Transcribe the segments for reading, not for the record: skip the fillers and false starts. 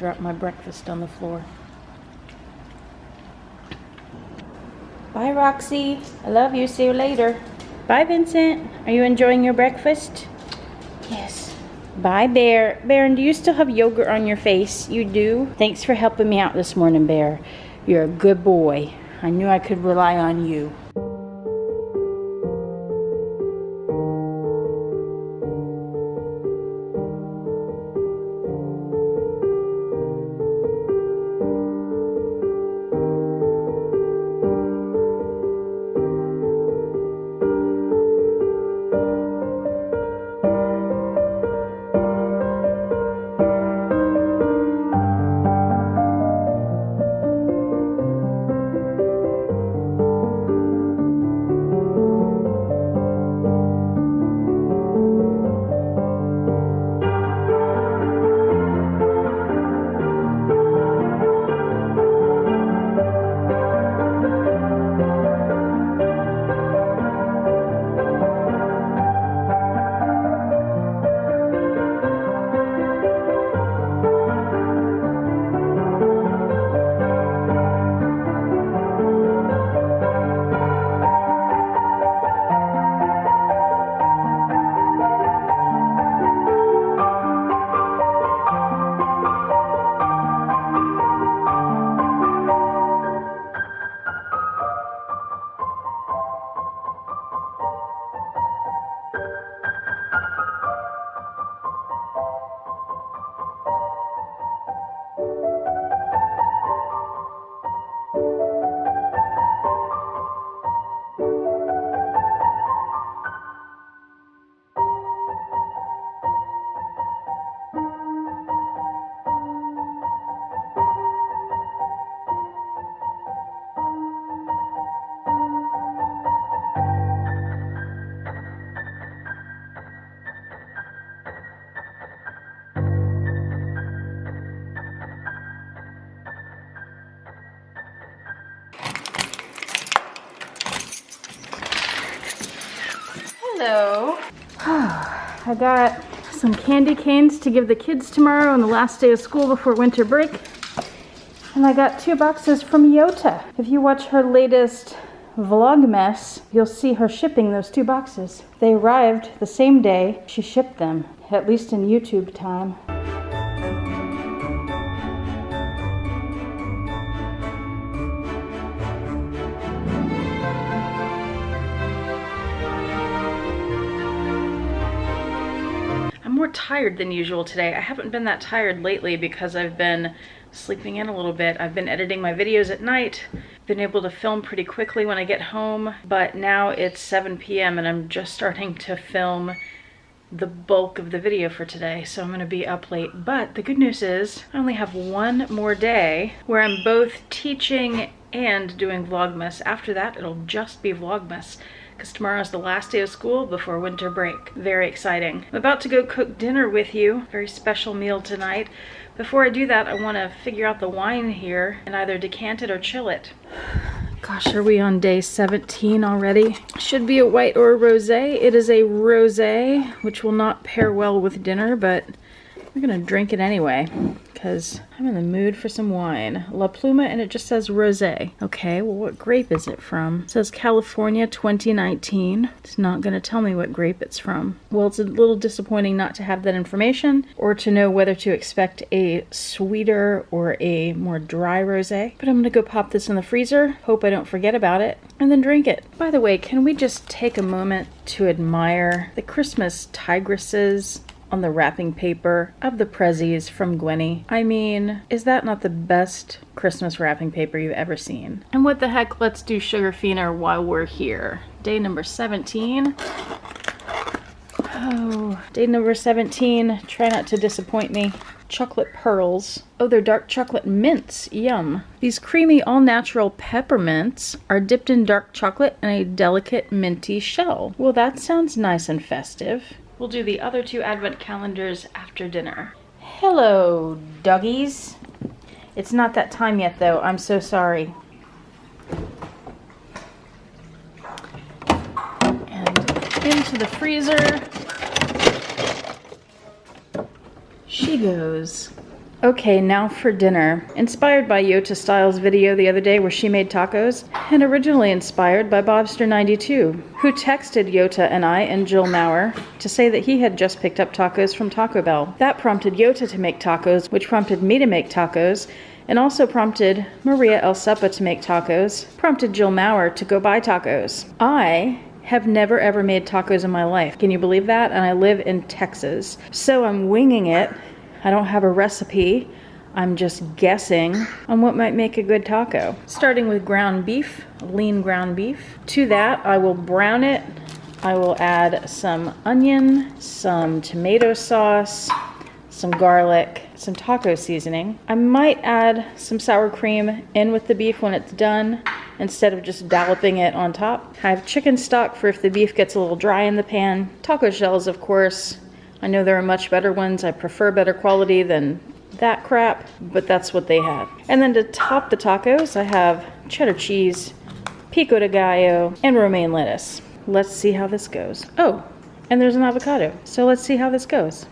drop my breakfast on the floor. Bye, Roxy. I love you. See you later. Bye, Vincent. Are you enjoying your breakfast? Yes. Bye, Bear. Baron, do you still have yogurt on your face? You do? Thanks for helping me out this morning, Bear. You're a good boy. I knew I could rely on you. Hello. I got some candy canes to give the kids tomorrow on the last day of school before winter break. And I got 2 boxes from Yota. If you watch her latest VLOGMAS, you'll see her shipping those 2 boxes. They arrived the same day she shipped them, at least in YouTube time. More tired than usual today. I haven't been that tired lately because I've been sleeping in a little bit. I've been editing my videos at night, been able to film pretty quickly when I get home, but now it's 7 p.m. and I'm just starting to film the bulk of the video for today, so I'm gonna be up late. But the good news is I only have 1 more day where I'm both teaching and doing Vlogmas. After that, it'll just be Vlogmas, because tomorrow's the last day of school before winter break. Very exciting. I'm about to go cook dinner with you. Very special meal tonight. Before I do that, I want to figure out the wine here and either decant it or chill it. Gosh, are we on day 17 already? Should be a white or a rosé. It is a rosé, which will not pair well with dinner, but we're gonna drink it anyway, because I'm in the mood for some wine. La Pluma, and it just says rosé. Okay, well, what grape is it from? It says California 2019. It's not gonna tell me what grape it's from. Well, it's a little disappointing not to have that information, or to know whether to expect a sweeter or a more dry rosé. But I'm gonna go pop this in the freezer, hope I don't forget about it, and then drink it. By the way, can we just take a moment to admire the Christmas tigresses on the wrapping paper of the Prezzies from Gwenny? I mean, is that not the best Christmas wrapping paper you've ever seen? And what the heck, let's do Sugarfina while we're here. Day number 17. Oh, day number 17. Try not to disappoint me. Chocolate pearls. Oh, they're dark chocolate mints. Yum. These creamy all-natural peppermints are dipped in dark chocolate and a delicate minty shell. Well, that sounds nice and festive. We'll do the other 2 advent calendars after dinner. Hello, doggies. It's not that time yet, though. I'm so sorry. And into the freezer she goes. Okay, now for dinner. Inspired by Yota Style's video the other day where she made tacos, and originally inspired by Bobster92, who texted Yota and I and Jill Maurer to say that he had just picked up tacos from Taco Bell. That prompted Yota to make tacos, which prompted me to make tacos, and also prompted Maria El Sepa to make tacos, prompted Jill Maurer to go buy tacos. I have never ever made tacos in my life. Can you believe that? And I live in Texas. So I'm winging it. I don't have a recipe. I'm just guessing on what might make a good taco. Starting with ground beef, lean ground beef. To that, I will brown it. I will add some onion, some tomato sauce, some garlic, some taco seasoning. I might add some sour cream in with the beef when it's done, instead of just dolloping it on top. I have chicken stock for if the beef gets a little dry in the pan. Taco shells, of course. I know there are much better ones. I prefer better quality than that crap, but that's what they had. And then to top the tacos, I have cheddar cheese, pico de gallo, and romaine lettuce. Let's see how this goes. Oh, and there's an avocado. So let's see how this goes.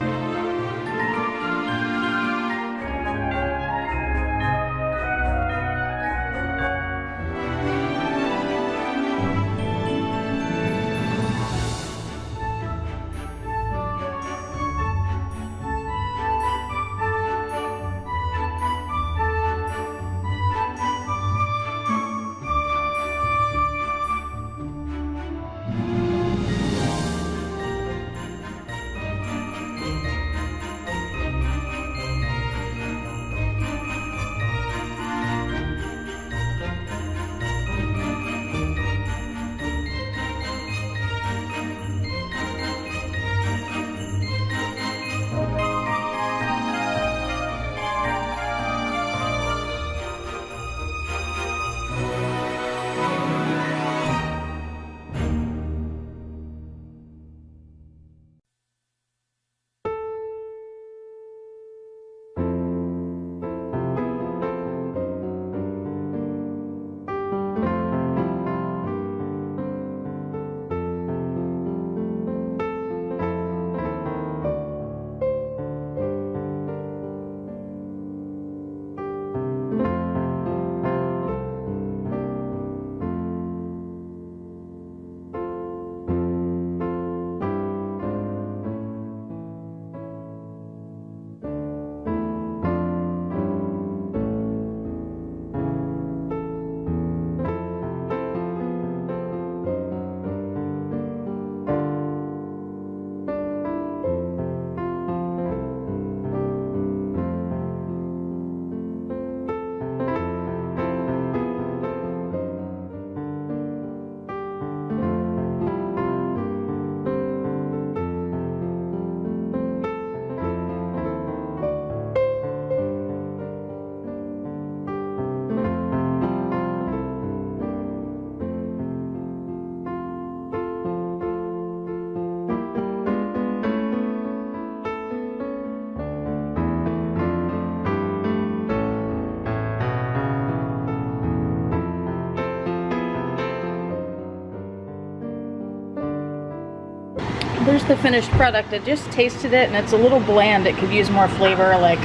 There's the finished product. I just tasted it and it's a little bland. It could use more flavor, like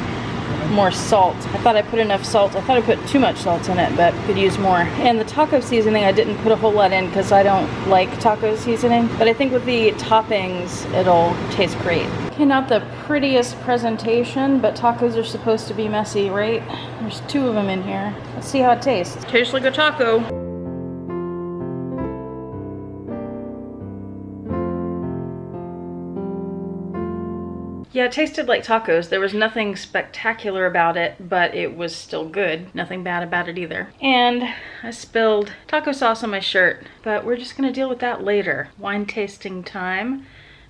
more salt. I thought I put enough salt. I thought I put too much salt in it, but could use more. And the taco seasoning, I didn't put a whole lot in because I don't like taco seasoning. But I think with the toppings, it'll taste great. Okay, not the prettiest presentation, but tacos are supposed to be messy, right? There's 2 of them in here. Let's see how it tastes. Tastes like a taco. Yeah, it tasted like tacos. There was nothing spectacular about it, but it was still good. Nothing bad about it either. And I spilled taco sauce on my shirt, but we're just gonna deal with that later. Wine tasting time.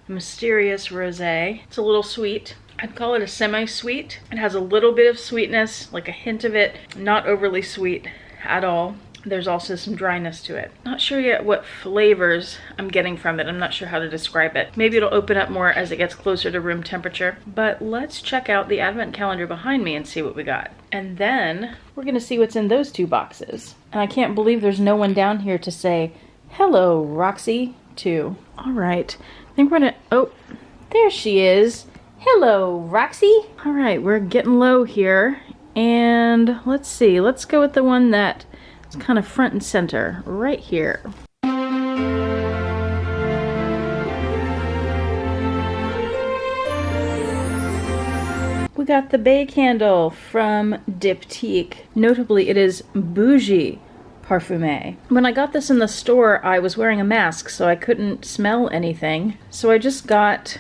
Mysterious rosé. It's a little sweet. I'd call it a semi-sweet. It has a little bit of sweetness, like a hint of it. Not overly sweet at all. There's also some dryness to it. Not sure yet what flavors I'm getting from it. I'm not sure how to describe it. Maybe it'll open up more as it gets closer to room temperature. But let's check out the advent calendar behind me and see what we got. And then we're gonna see what's in those 2 boxes. And I can't believe there's no one down here to say, hello, Roxy, too. All right, I think we're gonna, oh, there she is. Hello, Roxy. All right, we're getting low here. And let's see, let's go with the one that is kind of front and center, right here. We got the Bay Candle from Diptyque. Notably, it is Bougie Parfumé. When I got this in the store, I was wearing a mask, so I couldn't smell anything. So I just got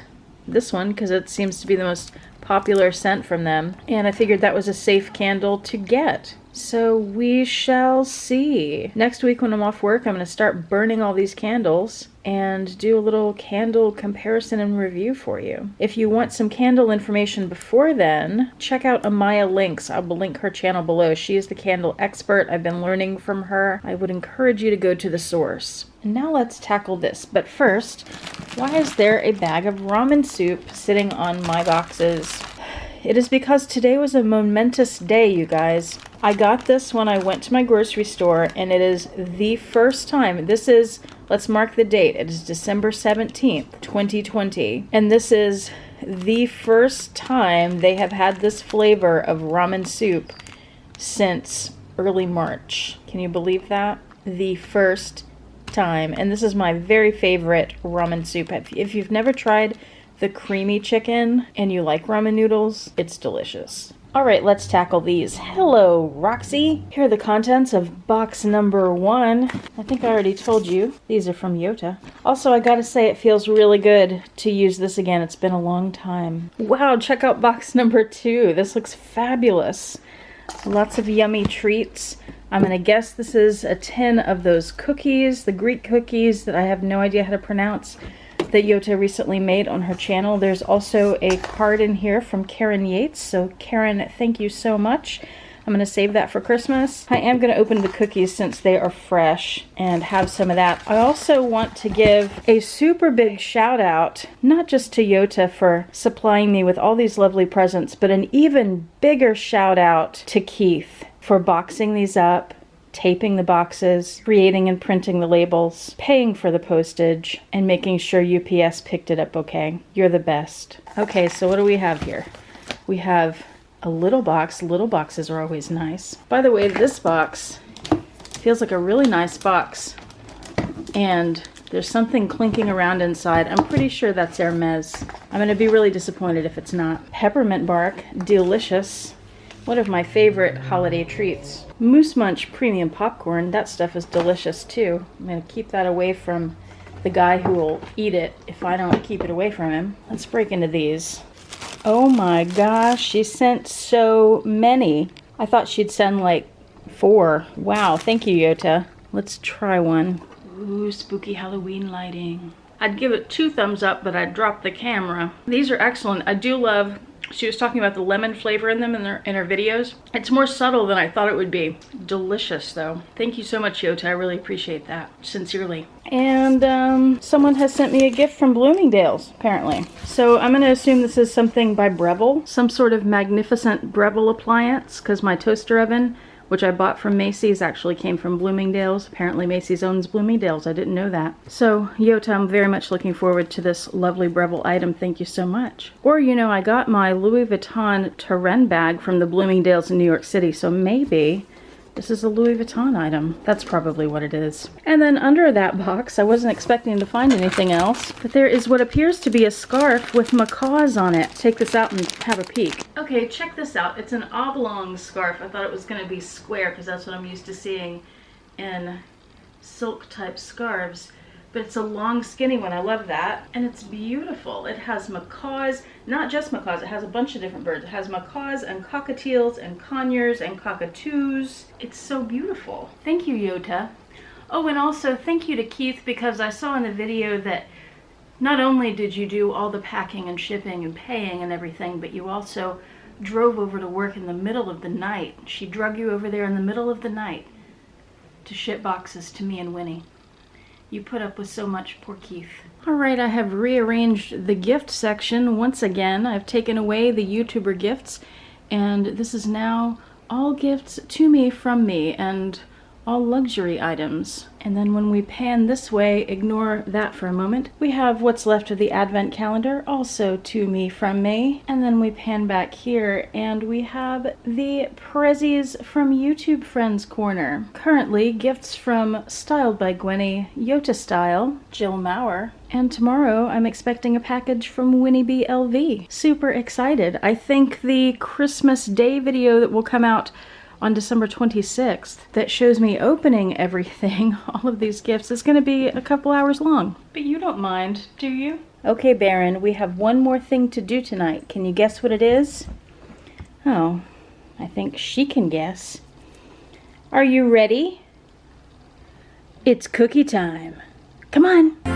this one because it seems to be the most popular scent from them, and I figured that was a safe candle to get. So we shall see. Next week when I'm off work, I'm going to start burning all these candles and do a little candle comparison and review for you. If you want some candle information before then, check out Amaya Links. I will link her channel below. She is the candle expert. I've been learning from her. I would encourage you to go to the source. And now let's tackle this. But first, why is there a bag of ramen soup sitting on my boxes? It is because today was a momentous day, you guys. I got this when I went to my grocery store, and it is the first time. This is, let's mark the date. It is December 17th, 2020. And this is the first time they have had this flavor of ramen soup since early March. Can you believe that? The first time. And this is my very favorite ramen soup. If you've never tried the creamy chicken and you like ramen noodles, it's delicious. All right, let's tackle these. Hello, Roxy. Here are the contents of box number 1. I think I already told you. These are from Yota. Also, I gotta say it feels really good to use this again. It's been a long time. Wow, check out box number 2. This looks fabulous. Lots of yummy treats. I'm gonna guess this is a tin of those cookies, the Greek cookies that I have no idea how to pronounce, that Yota recently made on her channel. There's also a card in here from Karen Yates. So Karen, thank you so much. I'm going to save that for Christmas. I am going to open the cookies since they are fresh and have some of that. I also want to give a super big shout out, not just to Yota for supplying me with all these lovely presents, but an even bigger shout out to Keith for boxing these up, taping the boxes, creating and printing the labels, paying for the postage, and making sure UPS picked it up okay. You're the best. Okay, so what do we have here? We have a little box. Little boxes are always nice. By the way, this box feels like a really nice box. And there's something clinking around inside. I'm pretty sure that's Hermes. I'm going to be really disappointed if it's not. Peppermint bark, delicious. One of my favorite holiday treats. Moose Munch premium popcorn, that stuff is delicious too. I'm going to keep that away from the guy who will eat it if I don't keep it away from him. Let's break into these. Oh my gosh, she sent so many. I thought she'd send like 4. Wow, thank you, Yota. Let's try one. Ooh, spooky Halloween lighting. I'd give it 2 thumbs up, but I'd drop the camera. These are excellent. I do love, she was talking about the lemon flavor in them in her videos. It's more subtle than I thought it would be. Delicious though. Thank you so much, Yota. I really appreciate that. Sincerely. And someone has sent me a gift from Bloomingdale's, apparently. So I'm gonna assume this is something by Breville. Some sort of magnificent Breville appliance, because my toaster oven, which I bought from Macy's, actually came from Bloomingdale's. Apparently Macy's owns Bloomingdale's. I didn't know that. So, Yota, I'm very much looking forward to this lovely Breville item. Thank you so much. Or, you know, I got my Louis Vuitton Terrain bag from the Bloomingdale's in New York City, so maybe this is a Louis Vuitton item. That's probably what it is. And then under that box, I wasn't expecting to find anything else, but there is what appears to be a scarf with macaws on it. Take this out and have a peek. Okay, check this out. It's an oblong scarf. I thought it was going to be square because that's what I'm used to seeing in silk type scarves. But it's a long skinny one. I love that. And it's beautiful. It has macaws, not just macaws, it has a bunch of different birds. It has macaws and cockatiels and conures and cockatoos. It's so beautiful. Thank you, Yota. Oh, and also thank you to Keith, because I saw in the video that not only did you do all the packing and shipping and paying and everything, but you also drove over to work in the middle of the night. She drug you over there in the middle of the night to ship boxes to me and Winnie. You put up with so much, poor Keith. All right, I have rearranged the gift section once again. I've taken away the YouTuber gifts, and this is now all gifts to me from me, and all luxury items. And then when we pan this way, ignore that for a moment, we have what's left of the advent calendar, also to me from me. And then we pan back here and we have the prezzies from YouTube Friends Corner. Currently, gifts from Styled by Gwenny, Yota Style, Jill Maurer. And tomorrow I'm expecting a package from Winnie B. LV. Super excited. I think the Christmas Day video that will come out on December 26th that shows me opening everything, all of these gifts, is going to be a couple hours long. But you don't mind, do you? Okay, Baron, we have one more thing to do tonight. Can you guess what it is? Oh, I think she can guess. Are you ready? It's cookie time. Come on.